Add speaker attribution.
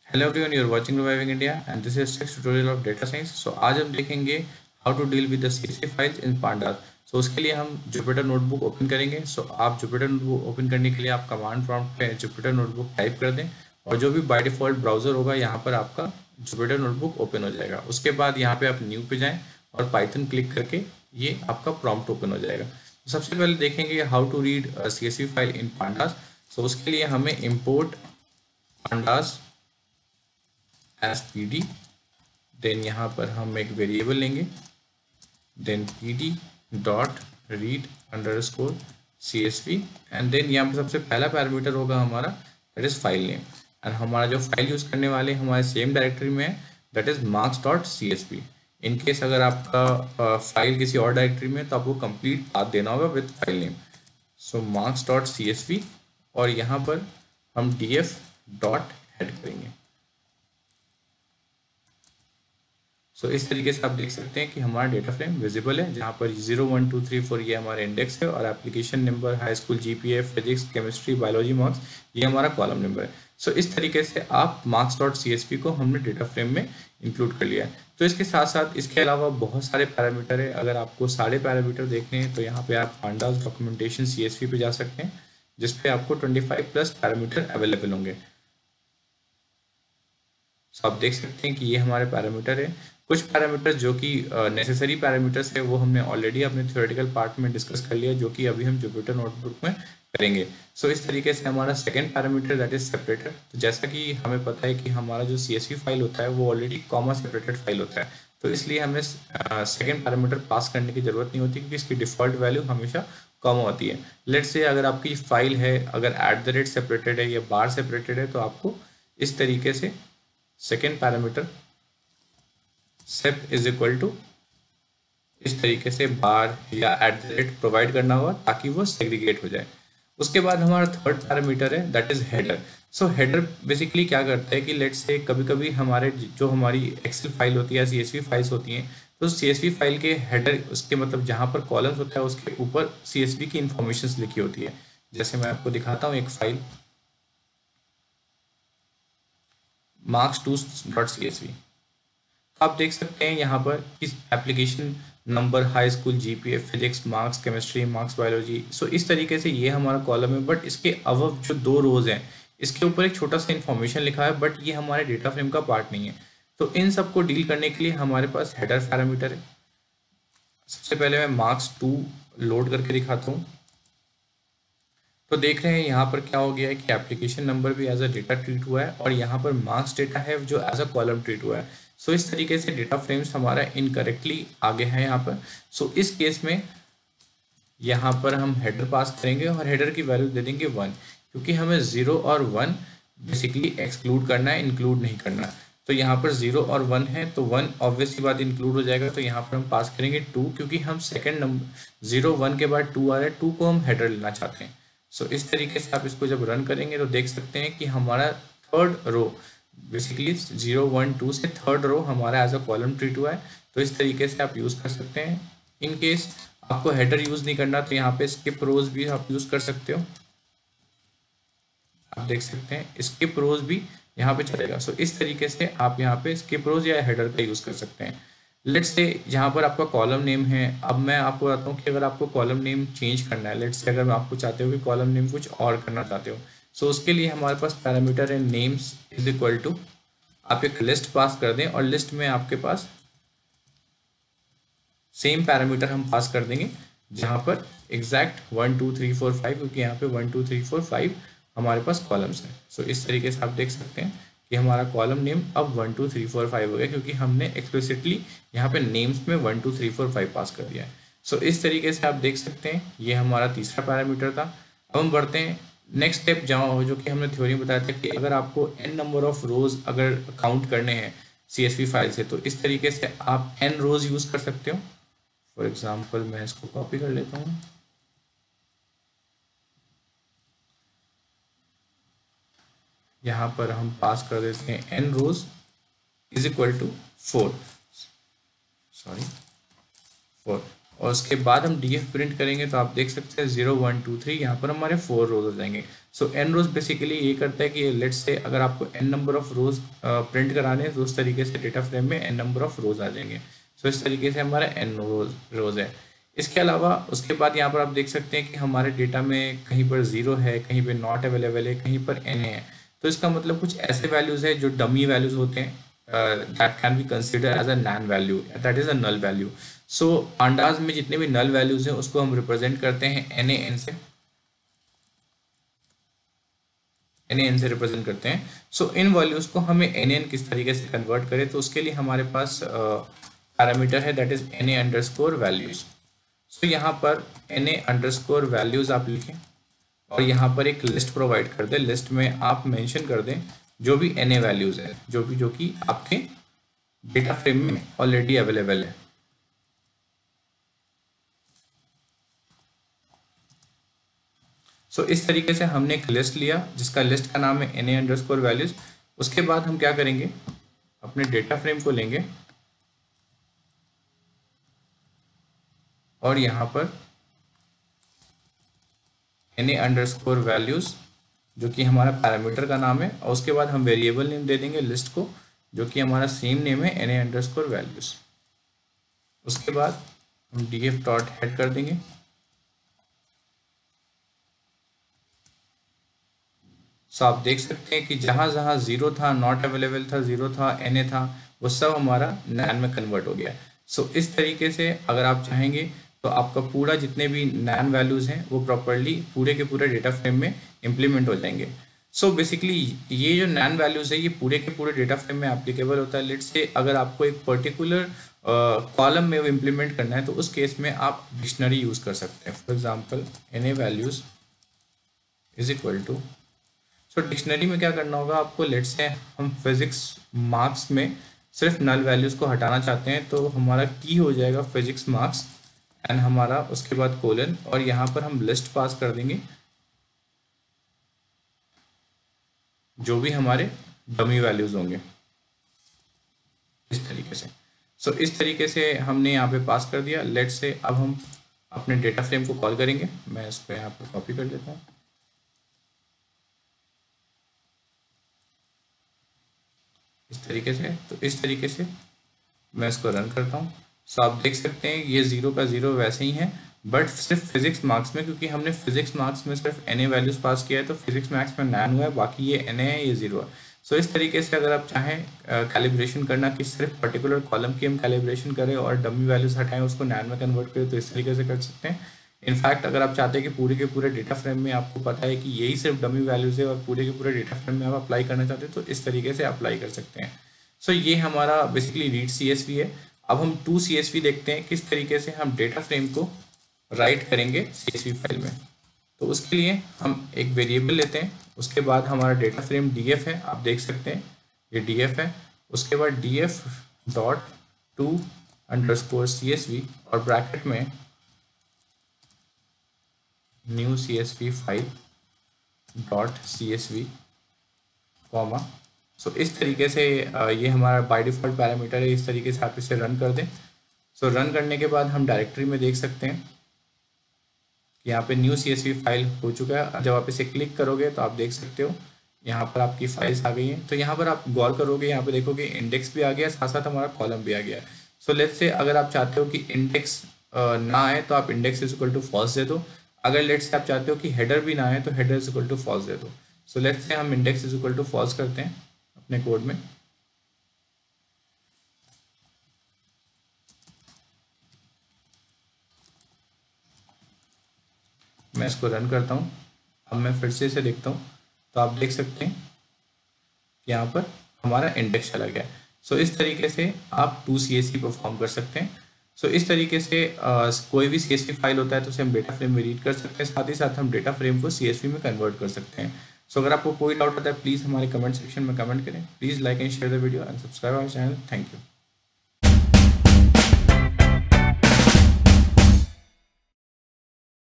Speaker 1: Hello everyone, you are watching reviving India and this is six tutorial of data science. So आज हम देखेंगे how to deal with the CSV files in pandas. So उसके लिए हम Jupyter notebook open करेंगे। सो आप Jupyter notebook open करने के लिए आप कमांड प्रॉम्प्ट पे जुपिटर नोटबुक टाइप कर दें और जो भी बाय डिफॉल्ट ब्राउजर होगा यहाँ पर आपका जुपिटर नोटबुक ओपन हो जाएगा। उसके बाद यहाँ पे आप न्यू पे जाएं और पाइथन क्लिक करके ये आपका प्रॉम्प्ट ओपन हो जाएगा। तो सबसे पहले देखेंगे how to read CSV file in pandas. So उसके लिए हमें import pandas as pd, then यहाँ पर हम एक वेरिएबल लेंगे, then pd dot read underscore csv and then यहाँ पर सबसे पहला पैरामीटर होगा हमारा that is file name and हमारा जो फाइल यूज करने वाले हमारे सेम डायरेक्टरी में है that is marks dot csv। In case अगर आपका फाइल किसी और डायरेक्टरी में है तो आपको कंप्लीट पाथ देना होगा with file name. So marks dot csv और यहाँ पर हम df डॉट हेड करेंगे। सो इस तरीके से आप देख सकते हैं कि हमारा डेटा फ्रेम विजिबल है जहाँ पर 0 1 2 3 4 ये हमारा इंडेक्स है और application number, high school GPA, physics, chemistry, biology marks ये हमारा कॉलम नंबर है। सो इस तरीके से आप मार्क्स डॉट सीएसपी को हमने डेटा फ्रेम में इंक्लूड कर लिया है। तो इसके साथ साथ इसके अलावा बहुत सारे पैरामीटर है। अगर आपको सारे पैरामीटर देखने हैं तो यहाँ पे आप पांडास डॉक्यूमेंटेशन सीएसपी पे जा सकते हैं जिसपे आपको 25+ पैरामीटर अवेलेबल होंगे। सो आप देख सकते हैं कि ये हमारे पैरामीटर है। कुछ पैरामीटर जो कि नेसेसरी पैरामीटर्स है वो हमने ऑलरेडी अपने थ्योरेटिकल पार्ट में डिस्कस कर लिया जो कि अभी हम जुपिटर नोटबुक में करेंगे। सो इस तरीके से हमारा second parameter that is separator. तो जैसा कि हमें पता है कि हमारा जो सीएसवी फाइल होता है वो ऑलरेडी कॉमा सेपरेटेड फाइल होता है, तो इसलिए हमें सेकेंड पैरामीटर पास करने की जरूरत नहीं होती क्योंकि इसकी डिफॉल्ट वैल्यू हमेशा कॉमा होती है। लेट्स से अगर आपकी फाइल है, अगर @ सेपरेटेड है या बार सेपरेटेड है तो आपको इस तरीके से सेकेंड पैरामीटर सेप इज इक्वल टू इस तरीके से बार या @ प्रोवाइड करना होगा ताकि वो सेग्रीगेट हो जाए। उसके बाद हमारा थर्ड पैरामीटर है that is header. So header basically क्या करता है कि लेट्स से कभी कभी हमारे जो हमारी एक्सेल फाइल होती है, सीएसवी फाइल्स होती हैं, तो सीएसवी फाइल के हेडर उसके मतलब जहाँ पर कॉलम्स होता है उसके ऊपर सीएसवी की इंफॉर्मेशन लिखी होती है। जैसे मैं आपको दिखाता हूँ एक फाइल marks2.csv। आप देख सकते हैं यहाँ पर इस application number, high school GPA, physics, marks, chemistry, marks, biology. So इस तरीके से ये हमारा कॉलम है बट इसके अबव जो 2 रोज हैं इसके ऊपर एक छोटा सा इन्फॉर्मेशन लिखा है बट ये हमारे डेटा फ्रेम का पार्ट नहीं है। तो इन सबको डील करने के लिए हमारे पास हेडर पैरामीटर है। सबसे पहले मैं marks2 लोड करके दिखाता हूँ। तो देख रहे हैं यहाँ पर क्या हो गया है कि एप्लीकेशन नंबर भी एज अ डेटा ट्रीट हुआ है और यहाँ पर मार्क्स डेटा है जो एज अ कॉलम ट्रीट हुआ है। सो इस तरीके से डेटा फ्रेम्स हमारा इनकरेक्टली आगे है यहाँ पर। सो इस केस में यहाँ पर हम हेडर पास करेंगे और हेडर की वैल्यू दे देंगे 1 क्योंकि हमें 0 और 1 बेसिकली एक्सक्लूड करना है, इंक्लूड नहीं करना। तो यहाँ पर 0 और 1 है तो 1 ऑब्वियसली बात इंक्लूड हो जाएगा, तो यहाँ पर हम पास करेंगे 2 क्योंकि हम सेकेंड नंबर 0 1 के बाद 2 आ रहा है, 2 को हम हेडर लेना चाहते हैं। सो इस तरीके से आप इसको जब रन करेंगे तो देख सकते हैं कि हमारा थर्ड रो बेसिकली 0 1 2 से थर्ड रो हमारा एज अ कॉलम ट्रीट हुआ है। तो इस तरीके से आप यूज कर सकते हैं। इन केस आपको हेडर यूज नहीं करना तो यहाँ पे स्किप रोज भी आप यूज कर सकते हो। आप देख सकते हैं स्किप रोज भी यहाँ पे चलेगा। सो इस तरीके से आप यहाँ पे स्किप रोज या हेडर का यूज कर सकते हैं। लेट्स से यहाँ पर आपका कॉलम नेम है। अब मैं आपको बताता हूँ कि अगर आपको कॉलम नेम चेंज करना है, लेट्स से अगर आपको चाहते हो कि कॉलम नेम कुछ और करना चाहते हो, सो उसके लिए हमारे पास पैरामीटर है नेम्स इज इक्वल टू, आप एक लिस्ट पास कर दें और लिस्ट में आपके पास सेम पैरामीटर हम पास कर देंगे जहाँ पर एग्जैक्ट 1 2 3 4 5 क्योंकि यहाँ पे 1 2 3 4 5 हमारे पास कॉलम्स हैं। सो इस तरीके से आप देख सकते हैं कि हमारा कॉलम नेम अब 1 2 3 4 5 हो गया क्योंकि हमने एक्सप्लिसिटली यहाँ पे नेम्स में 1 2 3 4 5 पास कर दिया है। सो इस तरीके से आप देख सकते हैं ये हमारा तीसरा पैरामीटर था। अब हम बढ़ते हैं नेक्स्ट स्टेप जहाँ हो जो कि हमने थ्योरी में बताया था कि अगर आपको n नंबर ऑफ रोज अगर काउंट करने हैं CSV फाइल से तो इस तरीके से आप n रोज यूज कर सकते हो। फॉर एग्जाम्पल मैं इसको कॉपी कर लेता हूँ। यहाँ पर हम पास कर देते हैं n rows is equal to 4 4 और उसके बाद हम df प्रिंट करेंगे तो आप देख सकते हैं 0 1 2 3 यहाँ पर हमारे 4 रोज हो जाएंगे। सो n रोज बेसिकली ये करता है कि लेट्स से अगर आपको n number of rose print कराने हैं तो उस तरीके से डेटा फ्रेम में n नंबर ऑफ रोज आ जाएंगे। सो इस तरीके से हमारा n रोज है। इसके अलावा उसके बाद यहाँ पर आप देख सकते हैं कि हमारे डेटा में कहीं पर 0 है, कहीं पर नॉट अवेलेबल है, कहीं पर n है। तो इसका मतलब कुछ ऐसे वैल्यूज है जो डमी वैल्यूज होते हैं that can be considered as a non value, that is a null value. So pandas में जितने भी null values हैं उसको हम रिप्रेजेंट करते हैं NaN से, NaN से रिप्रेजेंट करते हैं। सो इन वैल्यूज को हमें NaN किस तरीके से कन्वर्ट करें, तो उसके लिए हमारे पास पैरामीटर है that is Na underscore values. So यहाँ पर Na अंडरस्कोर वैल्यूज आप लिखें और यहाँ पर एक लिस्ट प्रोवाइड कर दें। लिस्ट में आप मेंशन कर दें जो भी Na वैल्यूज है, जो कि आपके डेटा फ्रेम में ऑलरेडी अवेलेबल है। सो इस तरीके से हमने एक लिस्ट लिया जिसका लिस्ट का नाम है Na अंडरस्कोर वैल्यूज। उसके बाद हम क्या करेंगे, अपने डेटा फ्रेम को लेंगे और यहाँ पर Na अंडरस्कोर वैल्यूज जो कि हमारा पैरामीटर का नाम है, और उसके बाद हम वेरिएबल नेम दे देंगे लिस्ट को जो कि हमारा सेम नेम है Na अंडरस्कोर वैल्यूज। उसके बाद हम df डॉट हेड कर देंगे। सो आप देख सकते हैं कि जहां जहां 0 था, नॉट अवेलेबल था, 0 था, Na था, वो सब हमारा नैन में कन्वर्ट हो गया। सो इस तरीके से अगर आप चाहेंगे तो आपका पूरा जितने भी नैन वैल्यूज हैं वो प्रॉपर्ली पूरे के पूरे डेटा फ्रेम में इम्प्लीमेंट हो जाएंगे। सो बेसिकली ये जो नैन वैल्यूज है ये पूरे के पूरे डेटा फ्रेम में एप्लीकेबल होता है। लेट्स से अगर आपको एक पर्टिकुलर कॉलम में वो इम्प्लीमेंट करना है तो उस केस में आप डिक्शनरी यूज कर सकते हैं। For example Na values is equal to, so dictionary में क्या करना होगा आपको, लेट्स से हम फिजिक्स मार्क्स में सिर्फ नल वैल्यूज को हटाना चाहते हैं तो हमारा की हो जाएगा फिजिक्स मार्क्स एंड हमारा उसके बाद कोलन, और यहाँ पर हम लिस्ट पास कर देंगे जो भी हमारे डमी वैल्यूज होंगे इस तरीके से। सो इस तरीके से हमने यहाँ पे पास कर दिया। लेट्स से अब हम अपने डेटा फ्रेम को कॉल करेंगे। मैं इसको यहाँ पर कॉपी कर लेता हूँ। इस तरीके से, तो इस तरीके से मैं इसको रन करता हूँ। सो आप देख सकते हैं ये 0 का 0 वैसे ही है, बट सिर्फ फिजिक्स मार्क्स में, क्योंकि हमने फिजिक्स मार्क्स में सिर्फ Na वैल्यूज पास किया है तो फिजिक्स मार्क्स में 9 हुआ है, बाकी ये Na है, ये 0 है। सो इस तरीके से अगर आप चाहें कैलिब्रेशन करना कि सिर्फ पर्टिकुलर कॉलम की हम कैलिब्रेशन करें और डमी वैल्यूज हटाएं उसको नैन में कन्वर्ट करें तो इस तरीके से कर सकते हैं। इनफैक्ट अगर आप चाहते हैं कि पूरे के पूरे डेटा फ्रेम में आपको पता है कि यही सिर्फ डमी वैल्यूज है और पूरे के पूरे डेटा फ्रेम में आप अप्लाई करना चाहते हैं तो इस तरीके से अप्लाई कर सकते हैं। सो ये हमारा बेसिकली रीड CSV है। अब हम टू CSV देखते हैं किस तरीके से हम डेटा फ्रेम को राइट करेंगे CSV फाइल में। तो उसके लिए हम एक वेरिएबल लेते हैं, उसके बाद हमारा डेटा फ्रेम df है, आप देख सकते हैं ये df है। उसके बाद df dot to underscore CSV और ब्रैकेट में new CSV file dot CSV comma. So इस तरीके से ये हमारा बाय डिफॉल्ट पैरामीटर है, इस तरीके से आप इसे रन कर दें। सो रन करने के बाद हम डायरेक्टरी में देख सकते हैं कि यहाँ पे न्यू CSV फाइल हो चुका है। जब आप इसे क्लिक करोगे तो आप देख सकते हो यहाँ पर आपकी फाइल्स आ गई हैं। तो यहाँ पर आप गौर करोगे, यहाँ पे देखोगे इंडेक्स भी आ गया, साथ साथ हमारा कॉलम भी आ गया। सो लेट्स से अगर आप चाहते हो कि इंडेक्स ना आए तो आप index is equal to false दे दो। अगर लेट्स से आप चाहते हो कि हेडर भी ना आए तो header is equal to false दे दो। सो लेट्स से हम index is equal to false करते हैं अपने कोड में। मैं इसको रन करता हूँ। अब मैं फिर से इसे देखता हूँ तो आप देख सकते हैं कि यहाँ पर हमारा इंडेक्स चला गया है। सो इस तरीके से आप 2 CSV परफॉर्म कर सकते हैं। सो इस तरीके से कोई भी CSV फाइल होता है तो उसे हम डेटा फ्रेम में रीड कर सकते हैं, साथ ही साथ हम डेटा फ्रेम को CSV में कन्वर्ट कर सकते हैं। सो अगर आपको कोई डाउट होता है प्लीज़ हमारे कमेंट सेक्शन में कमेंट करें। Please like and share the video and subscribe our channel. Thank you.